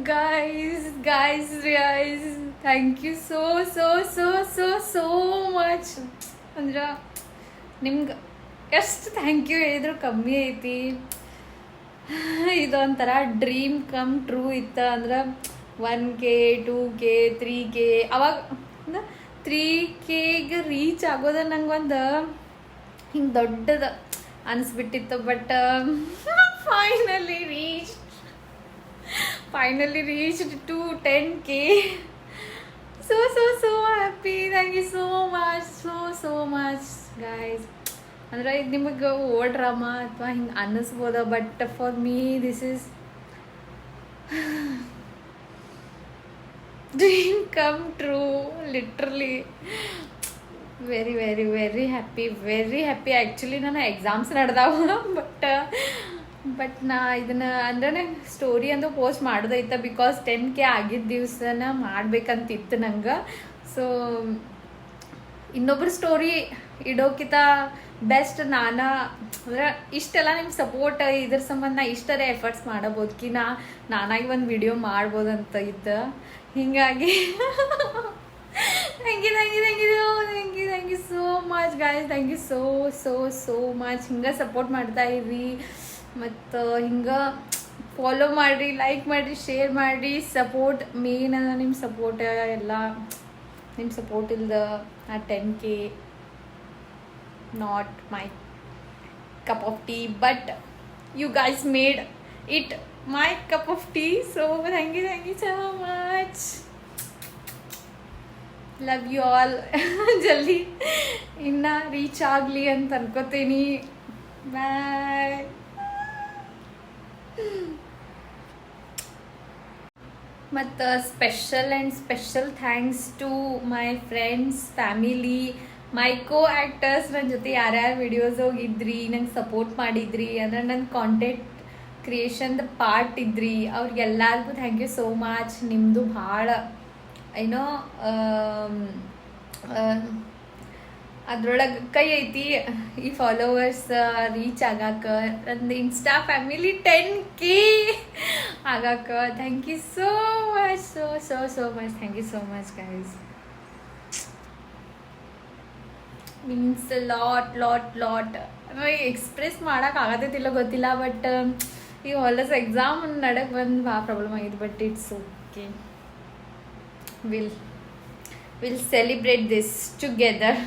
guys, thank you so much. ಅಂದ್ರೆ ನಿಮ್ಗೆ ಎಷ್ಟು ಥ್ಯಾಂಕ್ ಯು ಹೇಳಿದ್ರು ಕಮ್ಮಿ ಐತಿ. ಇದೊಂಥರ ಡ್ರೀಮ್ ಕಮ್ ಟ್ರೂ ಇತ್ತು. ಅಂದ್ರೆ 1K 2K 3K ಅವಾಗ 3Kಗೆ ರೀಚ್ ಆಗೋದ ನಂಗೊಂದು ಹಿಂಗೆ ದೊಡ್ಡದು ಅನಿಸ್ಬಿಟ್ಟಿತ್ತು. But finally reached to 10K. So happy. Thank you so much guys. ಅಂದ್ರೆ ಇದು ನಿಮಗೆ ಓವರ್ ಡ್ರಾಮಾ ಅಥವಾ ಹಿಂಗೆ ಅನ್ನಿಸ್ಬೋದ, but for me this is dream come true. Literally very happy actually ನನ್ನ ಎಕ್ಸಾಮ್ಸ್ ನಡೆದಾವ. ಬಟ್ ನಾ ಇದನ್ನ ಅಂದ್ರೆ ಸ್ಟೋರಿ ಅಂದು ಪೋಸ್ಟ್ ಮಾಡೋದೈತ, ಬಿಕಾಸ್ 10K ಆಗಿದ್ದ ದಿವ್ಸನ ಮಾಡ್ಬೇಕಂತಿತ್ತು ನಂಗೆ. ಸೊ ಇನ್ನೊಬ್ರು ಸ್ಟೋರಿ ಇಡೋಕ್ಕಿಂತ ಬೆಸ್ಟ್ ಅಂದ್ರೆ ಇಷ್ಟೆಲ್ಲ ನಿಮ್ಗೆ ಸಪೋರ್ಟ್ ಇದ್ರ ಸಂಬಂಧ ನಾ ಇಷ್ಟರೇ ಎಫರ್ಟ್ಸ್ ಮಾಡಬೋದ್ಕಿ ನಾನಾಗಿ ಒಂದು ವಿಡಿಯೋ ಮಾಡ್ಬೋದಂತ ಇತ್ತು. ಹಿಂಗಾಗಿ thank you so much guys. Thank you so much. ಹಿಂಗೆ ಸಪೋರ್ಟ್ ಮಾಡ್ತಾ ಇರ್ರಿ, ಮತ್ತು ಹಿಂಗೆ ಫಾಲೋ ಮಾಡಿರಿ, ಲೈಕ್ ಮಾಡಿರಿ, ಶೇರ್ ಮಾಡಿರಿ. ಸಪೋರ್ಟ್ ಮೇನ್ ಅದ ನಿಮ್ಮ ಸಪೋರ್ಟ್. ಎಲ್ಲ ನಿಮ್ಮ ಸಪೋರ್ಟ್ ಇಲ್ದ ಆ 10K not my cup of tea, but you guys made it my cup of tea. So thank you so much. Love you all. ಜಲ್ದಿ ಇನ್ನ ರೀಚ್ ಆಗಲಿ ಅಂತ ಅನ್ಕೋತೀನಿ. ಬಾಯ್. ಮತ್ತು special thanks to my friends, family, my co actors. ನನ್ನ ಜೊತೆ ಯಾರ್ಯಾರು videos ಹೋಗಿದ್ರಿ, ನಂಗೆ ಸಪೋರ್ಟ್ ಮಾಡಿದ್ರಿ, ಅಂದರೆ ನನ್ನ ಕಾಂಟೆಂಟ್ ಕ್ರಿಯೇಷನ್ದ ಪಾರ್ಟ್ ಇದ್ರಿ, ಅವ್ರಿಗೆಲ್ಲರಿಗೂ ಥ್ಯಾಂಕ್ ಯು ಸೋ ಮಚ್. ನಿಮ್ಮದು ಭಾಳ ಏನೋ ಅದ್ರೊಳಗೆ ಕೈ ಐತಿ ಈ ಫಾಲೋವರ್ಸ್ ರೀಚ್ ಆಗಾಕ. ನಂದು ಇನ್ಸ್ಟಾ ಫ್ಯಾಮಿಲಿ 10K ಆಗಾಕ. Thank you so much so much. Thank you so much guys. Means lot express ಮಾಡೋಕೆ ಆಗತ್ತೈತಿಲ್ಲ ಗೊತ್ತಿಲ್ಲ. ಬಟ್ ಈ ಹೊಲಸ್ ಎಕ್ಸಾಮ್ ನಡಕ್ಕೆ ಬಂದು ಭಾಳ ಪ್ರಾಬ್ಲಮ್ ಆಗಿದೆ. But it's okay. Will celebrate this together.